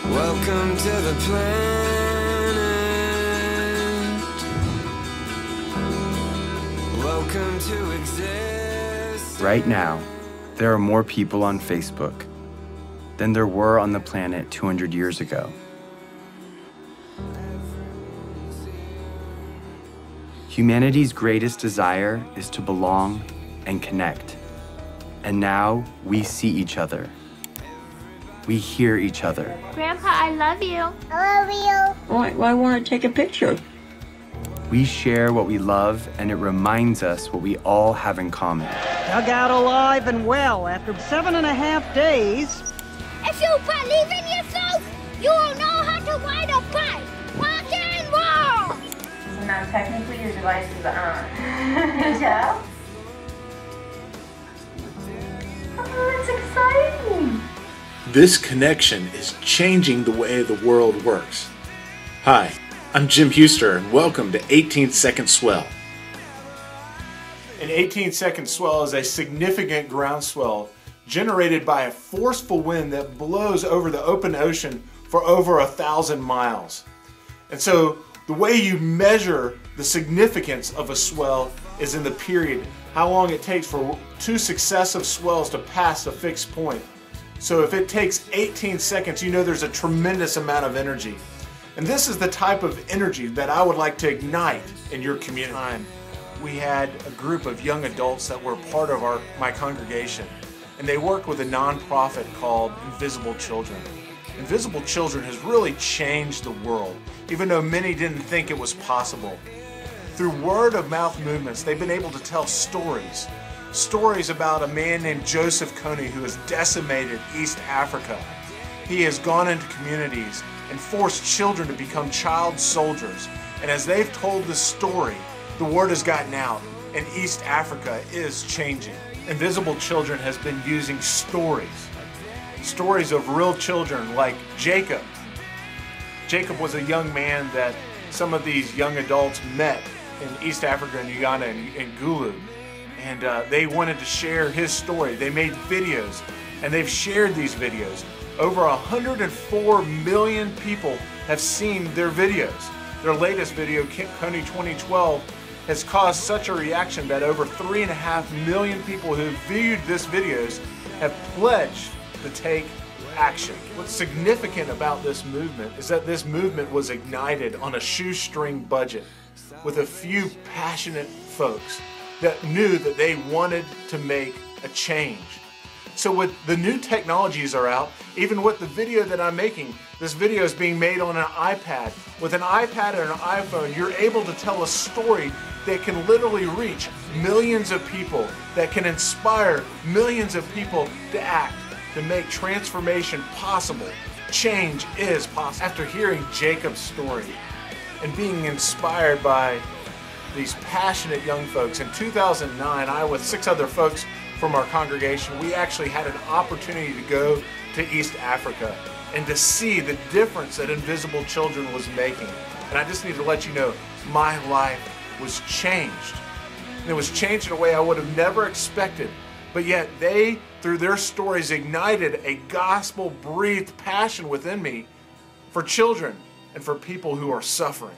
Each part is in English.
Welcome to the planet. Welcome to exist. Right now, there are more people on Facebook than there were on the planet 200 years ago. Humanity's greatest desire is to belong and connect. And now we see each other. We hear each other. Grandpa, I love you. I love you. Well, I want to take a picture. We share what we love, and it reminds us what we all have in common. Dug out alive and well after 7.5 days. If you believe in yourself, you will know how to ride a bike. Rock and roll! So now technically your device is on. Yeah? Oh, that's exciting! This connection is changing the way the world works. Hi, I'm Jim Huster, and welcome to 18-second swell. An 18-second swell is a significant groundswell generated by a forceful wind that blows over the open ocean for over 1,000 miles. And so the way you measure the significance of a swell is in the period, how long it takes for two successive swells to pass a fixed point. So if it takes 18 seconds, you know there's a tremendous amount of energy. And this is the type of energy that I would like to ignite in your community. We had a group of young adults that were part of my congregation, and they worked with a nonprofit called Invisible Children. Invisible Children has really changed the world, even though many didn't think it was possible. Through word-of-mouth movements, they've been able to tell stories. Stories about a man named Joseph Kony who has decimated East Africa. He has gone into communities and forced children to become child soldiers. And as they've told this story, the word has gotten out and East Africa is changing. Invisible Children has been using stories of real children like Jacob. Jacob was a young man that some of these young adults met in East Africa and Uganda and Gulu. And they wanted to share his story. They made videos, and they've shared these videos. Over 104 million people have seen their videos. Their latest video, Kony 2012, has caused such a reaction that over 3.5 million people who viewed this videos have pledged to take action. What's significant about this movement is that this movement was ignited on a shoestring budget with a few passionate folks that knew that they wanted to make a change. So with the new technologies are out, even with the video that I'm making, this video is being made on an iPad. With an iPad and an iPhone, you're able to tell a story that can literally reach millions of people, that can inspire millions of people to act, to make transformation possible. Change is possible. After hearing Jacob's story and being inspired by these passionate young folks, in 2009, I, with 6 other folks from our congregation, we actually had an opportunity to go to East Africa and to see the difference that Invisible Children was making. And I just need to let you know, my life was changed. And it was changed in a way I would have never expected. But yet they, through their stories, ignited a gospel-breathed passion within me for children and for people who are suffering.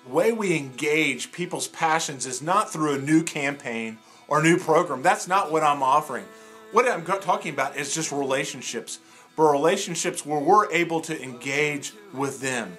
The way we engage people's passions is not through a new campaign or a new program. That's not what I'm offering. What I'm talking about is just relationships, but relationships where we're able to engage with them.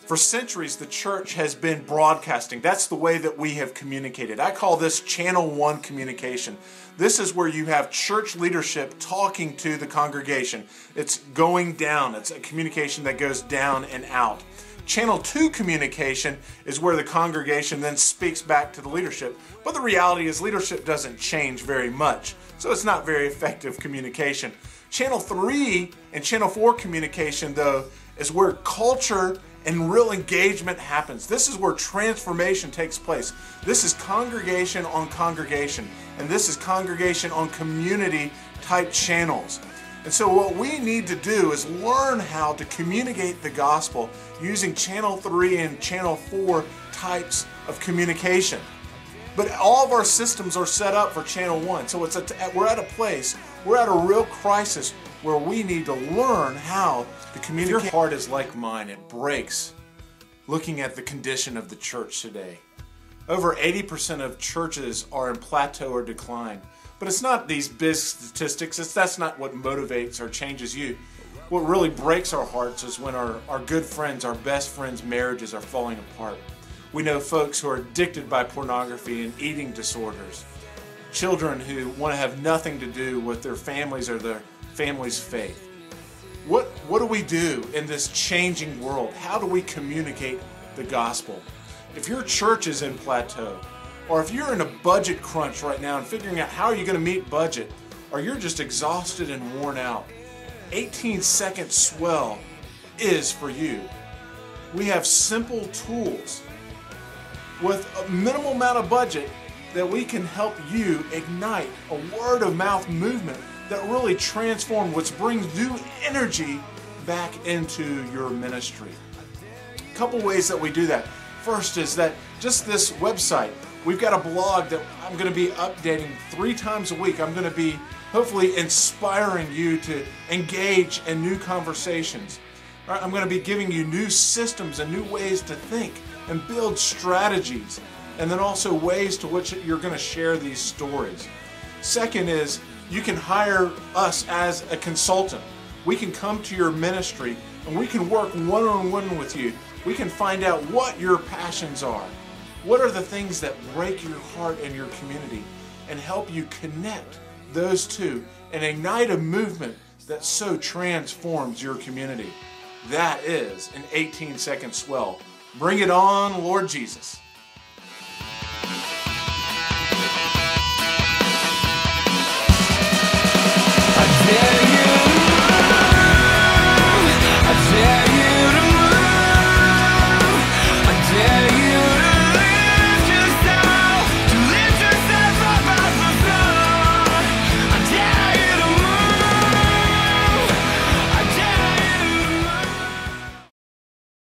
For centuries, the church has been broadcasting. That's the way that we have communicated. I call this Channel 1 communication. This is where you have church leadership talking to the congregation. It's going down. It's a communication that goes down and out. Channel 2 communication is where the congregation then speaks back to the leadership. But the reality is leadership doesn't change very much, so it's not very effective communication. Channel 3 and Channel 4 communication, though, is where culture and real engagement happens. This is where transformation takes place. This is congregation on congregation, and this is congregation on community type channels. And so what we need to do is learn how to communicate the gospel using Channel 3 and Channel 4 types of communication. But all of our systems are set up for channel 1. So we're at a place, we're at a real crisis where we need to learn how to communicate. If your heart is like mine, it breaks looking at the condition of the church today. Over 80% of churches are in plateau or decline. But it's not these big statistics, that's not what motivates or changes you. What really breaks our hearts is when our good friends, our best friends' marriages are falling apart. We know folks who are addicted by pornography and eating disorders. Children who want to have nothing to do with their families or their family's faith. What do we do in this changing world? How do we communicate the gospel? If your church is in plateau, or if you're in a budget crunch right now and figuring out how are you going to meet budget, or you're just exhausted and worn out, 18-second swell is for you. We have simple tools with a minimal amount of budget that we can help you ignite a word of mouth movement that really transforms, which brings new energy back into your ministry. A couple ways that we do that. First is that just this website, we've got a blog that I'm going to be updating 3 times a week. I'm going to be hopefully inspiring you to engage in new conversations. I'm going to be giving you new systems and new ways to think and build strategies, and then also ways to which you're going to share these stories. Second is you can hire us as a consultant. We can come to your ministry and we can work one-on-one with you. We can find out what your passions are. What are the things that break your heart and your community, and help you connect those two and ignite a movement that so transforms your community. That is an 18-second swell. Bring it on, Lord Jesus.